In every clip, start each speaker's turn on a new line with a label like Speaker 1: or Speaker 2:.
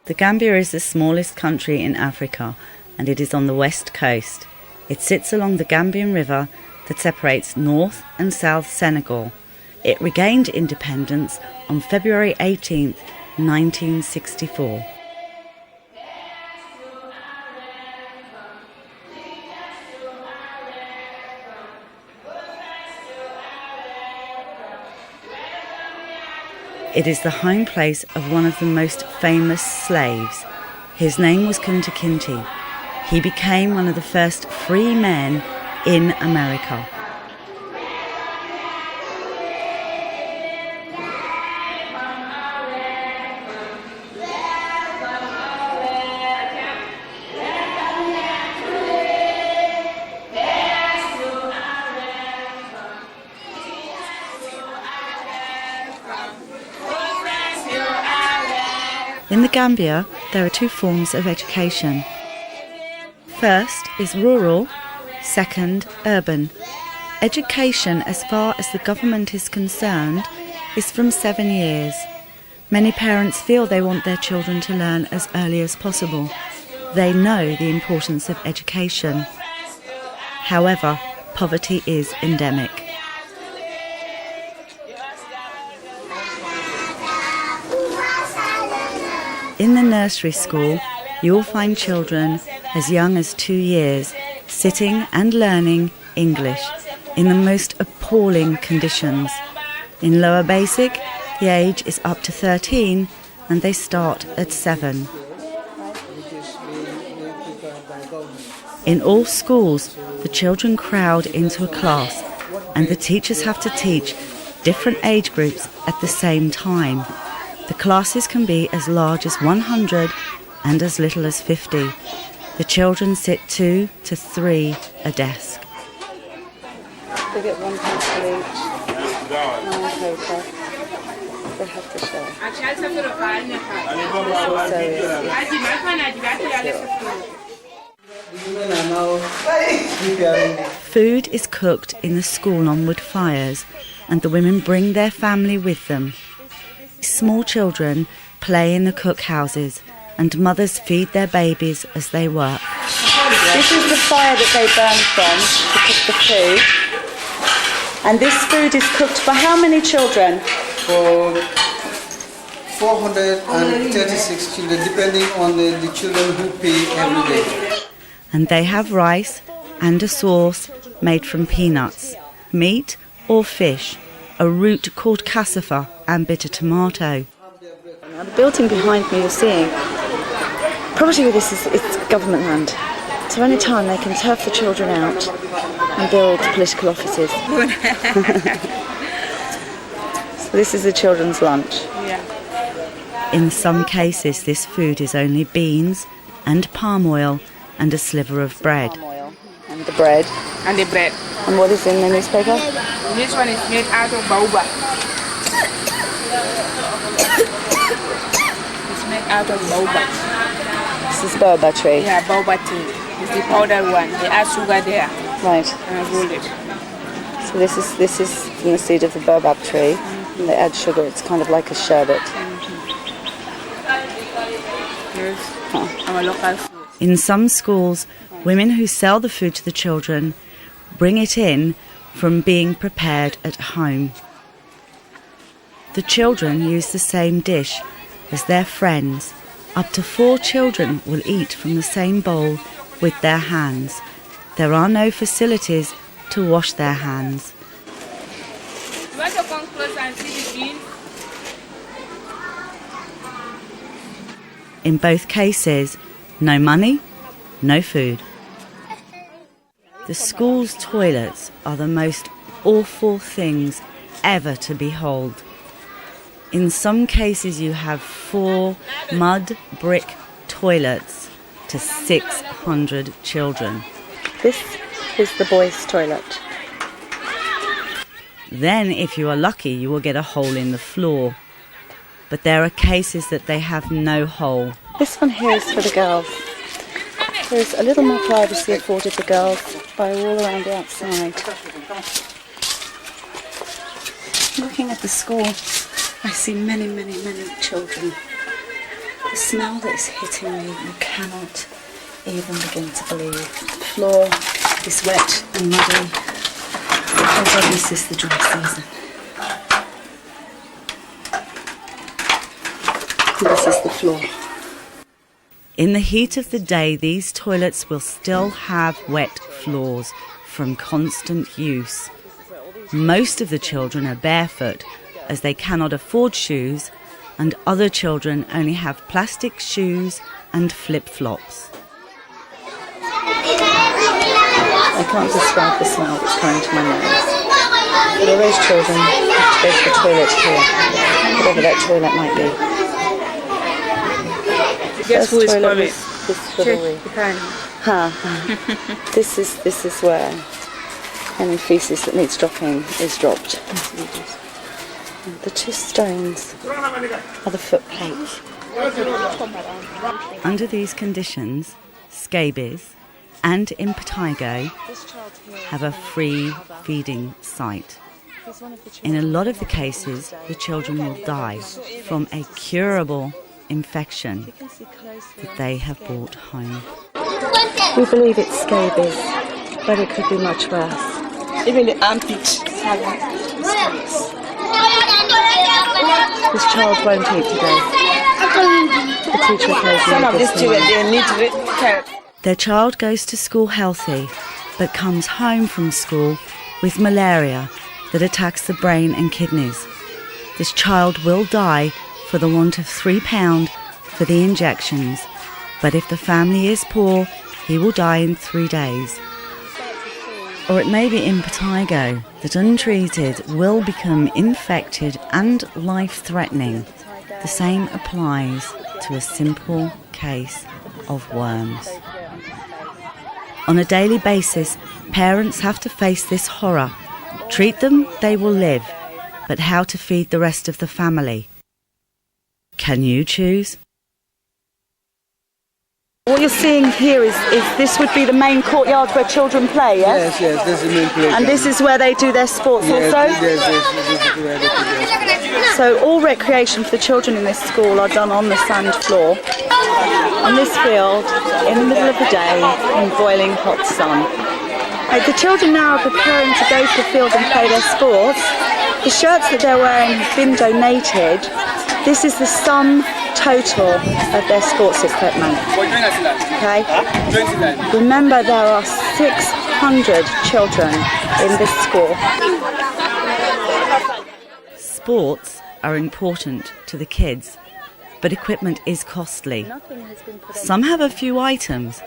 Speaker 1: The Gambia is the smallest country in Africa, and it is on the west coast. It sits along the Gambian River that separates North and South Senegal. It regained independence on February 18th, 1964. It is the home place of one of the most famous slaves. His name was Kunta Kinte. He became one of the first free men in America. In the Gambia, there are two forms of education. First is rural, second urban. Education, as far as the government is concerned, is from 7 years. Many parents feel they want their children to learn as early as possible. They know the importance of education. However, poverty is endemic. In the nursery school, you will find children as young as 2 years sitting and learning English in the most appalling conditions. In lower basic, the age is up to 13 and they start at 7. In all schools, the children crowd into a class and the teachers have to teach different age groups at the same time. The classes can be as large as 100 and as little as 50. The children sit 2 to 3 a desk. They get one pencil each, one paper. They have to share. Food is cooked in the school on wood fires, and the women bring their family with them. Small children play in the cookhouses and mothers feed their babies as they work. This is the fire that they burn from to cook the food. And this food is cooked for how many children?
Speaker 2: For 436 children, depending on the children who pay every day.
Speaker 1: And they have rice and a sauce made from peanuts, meat or fish, a root called cassava and bitter tomato. Now the building behind me you're seeing, property with this is it's government land. So any time they can turf the children out and build political offices. So this is the children's lunch. In some cases this food is only beans and palm oil and a sliver of bread. And the bread.
Speaker 3: And the bread.
Speaker 1: And what is in the newspaper?
Speaker 3: This one is made out of baobab. It's made out of baobab.
Speaker 1: This is baobab tree?
Speaker 3: Yeah, baobab tree. It's the powdered one. They add sugar there.
Speaker 1: Right.
Speaker 3: And roll it.
Speaker 1: So this is from the seed of the baobab tree. And they add sugar. It's kind of like a sherbet.
Speaker 3: Here's our local food.
Speaker 1: In some schools, women who sell the food to the children bring it in from being prepared at home. The children use the same dish as their friends. Up to 4 children will eat from the same bowl with their hands. There are no facilities to wash their hands.
Speaker 3: You want to come close and see the beans?
Speaker 1: In both cases, no money, no food. The school's toilets are the most awful things ever to behold. In some cases you have 4 mud brick toilets to 600 children. This is the boys' toilet. Then, if you are lucky, you will get a hole in the floor. But there are cases that they have no hole. This one here is for the girls. There's a little more privacy afforded the girls by a wall around the outside. Looking at the school, I see many, many, many children. The smell that is hitting me, you cannot even begin to believe. The floor is wet and muddy. Oh, this is the dry season. This is the floor. In the heat of the day, these toilets will still have wet floors from constant use. Most of the children are barefoot as they cannot afford shoes, and other children only have plastic shoes and flip-flops. I can't describe the smell that's coming to my nose. But all those children have to go to the toilet here, whatever that toilet might be.
Speaker 3: Guess who is coming?
Speaker 1: This is where any faeces that needs dropping is dropped. The 2 stones are the foot plates. Under these conditions, scabies and impetigo have a free feeding site. In a lot of the cases, the children will die from a curable infection that they have brought home. We believe it's scabies, but it could be much worse.
Speaker 4: Even the armpits have scabies.
Speaker 1: This child won't eat today. The teacher occasionally
Speaker 4: Some of these children, they need care.
Speaker 1: Their child goes to school healthy, but comes home from school with malaria that attacks the brain and kidneys. This child will die for the want of £3 for the injections, but if the family is poor, he will die in 3 days. Or it may be impetigo that untreated will become infected and life-threatening. The same applies to a simple case of worms. On a daily basis, parents have to face this horror. Treat them, they will live, but how to feed the rest of the family? Can you choose? What you're seeing here is this would be the main courtyard where children play, yes?
Speaker 2: Yes, this is the main playground.
Speaker 1: And this is where they do their sports also?
Speaker 2: Yes, this is where they do their sports.
Speaker 1: So all recreation for the children in this school are done on the sand floor, on this field, in the middle of the day, in boiling hot sun. The children now are preparing to go to the field and play their sports. The shirts that they're wearing have been donated. This is the sum total of their sports equipment. Okay? Remember, there are 600 children in this school. Sports are important to the kids, but equipment is costly. Some have a few items,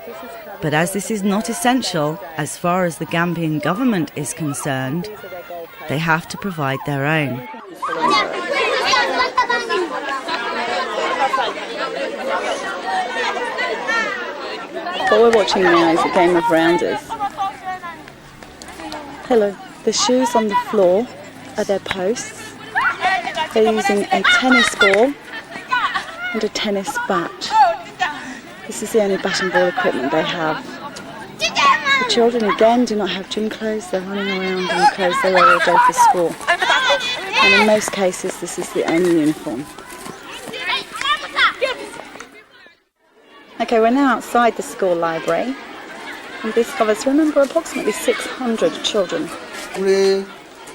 Speaker 1: but as this is not essential as far as the Gambian government is concerned, they have to provide their own. What we're watching now is a game of rounders. Hello. The shoes on the floor are their posts. They're using a tennis ball and a tennis bat. This is the only bat and ball equipment they have. The children again do not have gym clothes. They're running around in the clothes they wear all day for school. And in most cases this is the only uniform. Okay, we're now outside the school library, and this covers, remember, approximately 600 children.
Speaker 2: Library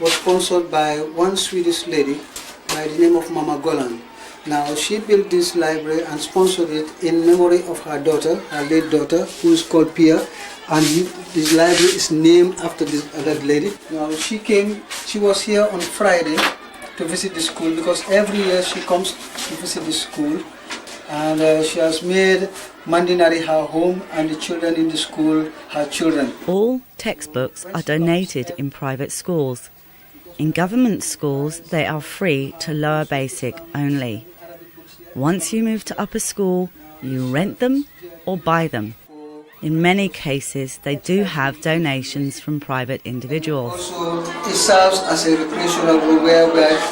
Speaker 2: was sponsored by one Swedish lady by the name of Mama Golan. Now, she built this library and sponsored it in memory of her daughter, her late daughter, who is called Pia, and this library is named after that lady. Now, she was here on Friday to visit the school, because every year she comes to visit the school. And she has made Mandinari her home, and the children in the school her children.
Speaker 1: All textbooks are donated in private schools. In government schools, they are free to lower basic only. Once you move to upper school, you rent them or buy them. In many cases, they do have donations from private individuals.
Speaker 2: Also, it serves as a recreational room where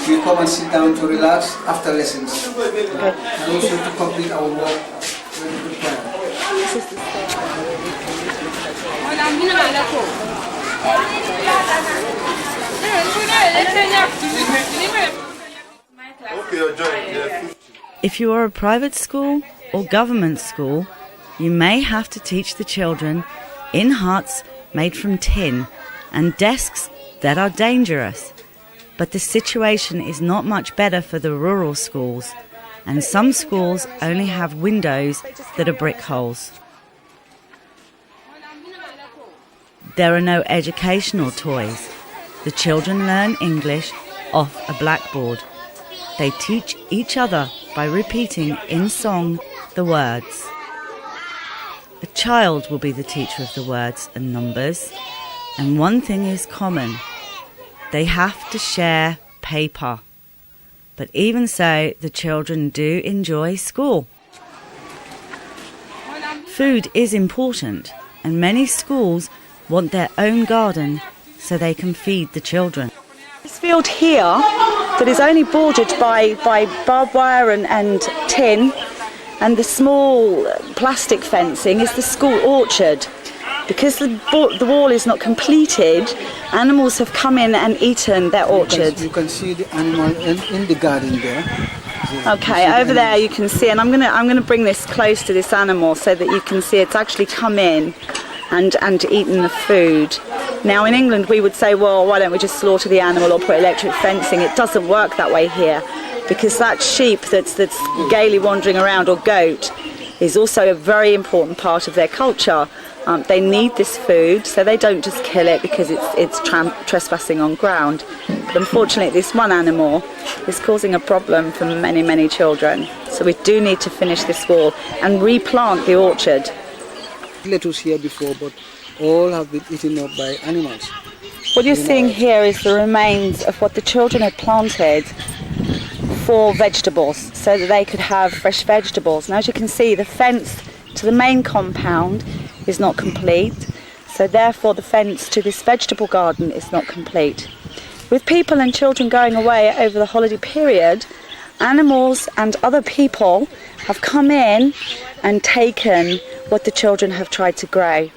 Speaker 2: we come and sit down to relax after lessons. Okay. And also to complete our work.
Speaker 1: If you are a private school or government school, you may have to teach the children in huts made from tin and desks that are dangerous. But the situation is not much better for the rural schools, and some schools only have windows that are brick holes. There are no educational toys. The children learn English off a blackboard. They teach each other by repeating in song the words. A child will be the teacher of the words and numbers, and one thing is common. They have to share paper. But even so, the children do enjoy school. Food is important, and many schools want their own garden so they can feed the children.
Speaker 5: This field here that is only bordered by barbed wire and tin, and the small plastic fencing is the school orchard. Because the wall is not completed, animals have come in and eaten their orchard.
Speaker 2: You can see the animal in the garden there.
Speaker 5: Okay, over there you can see, and I'm gonna bring this close to this animal so that you can see it's actually come in and eaten the food. Now in England we would say, well, why don't we just slaughter the animal or put electric fencing? It doesn't work that way here, because that sheep that's gaily wandering around, or goat, is also a very important part of their culture. They need this food, so they don't just kill it because it's trespassing on ground. But unfortunately, this one animal is causing a problem for many, many children. So we do need to finish this wall and replant the orchard.
Speaker 2: Lettuce here before, but all have been eaten up by animals.
Speaker 5: What you're seeing here is the remains of what the children had planted for vegetables, so that they could have fresh vegetables. And as you can see, the fence to the main compound is not complete, so therefore the fence to this vegetable garden is not complete. With people and children going away over the holiday period, animals and other people have come in and taken what the children have tried to grow.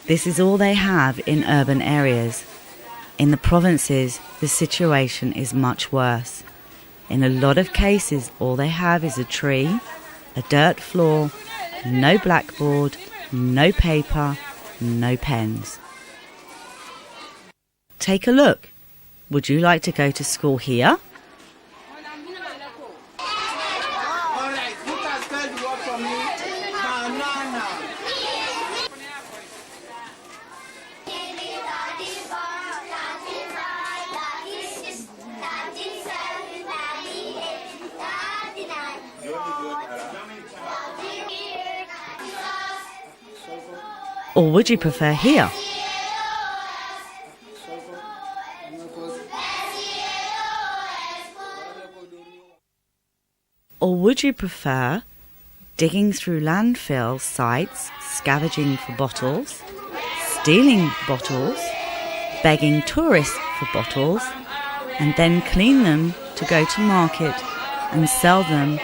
Speaker 1: This is all they have in urban areas. In the provinces, the situation is much worse. In a lot of cases, all they have is a tree, a dirt floor, no blackboard, no paper, no pens. Take a look. Would you like to go to school here? Or would you prefer here? Or would you prefer digging through landfill sites, scavenging for bottles, stealing bottles, begging tourists for bottles, and then clean them to go to market and sell them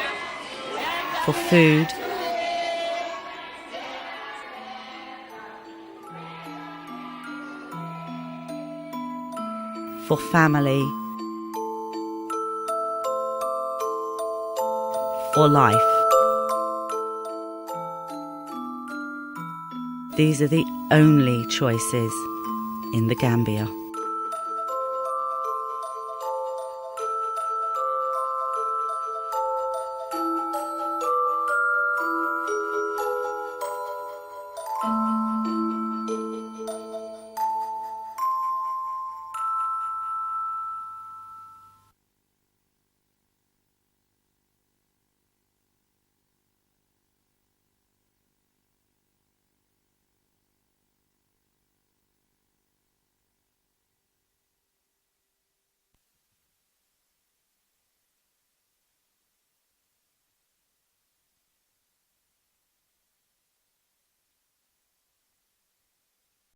Speaker 1: for food? For family, for life. These are the only choices in the Gambia.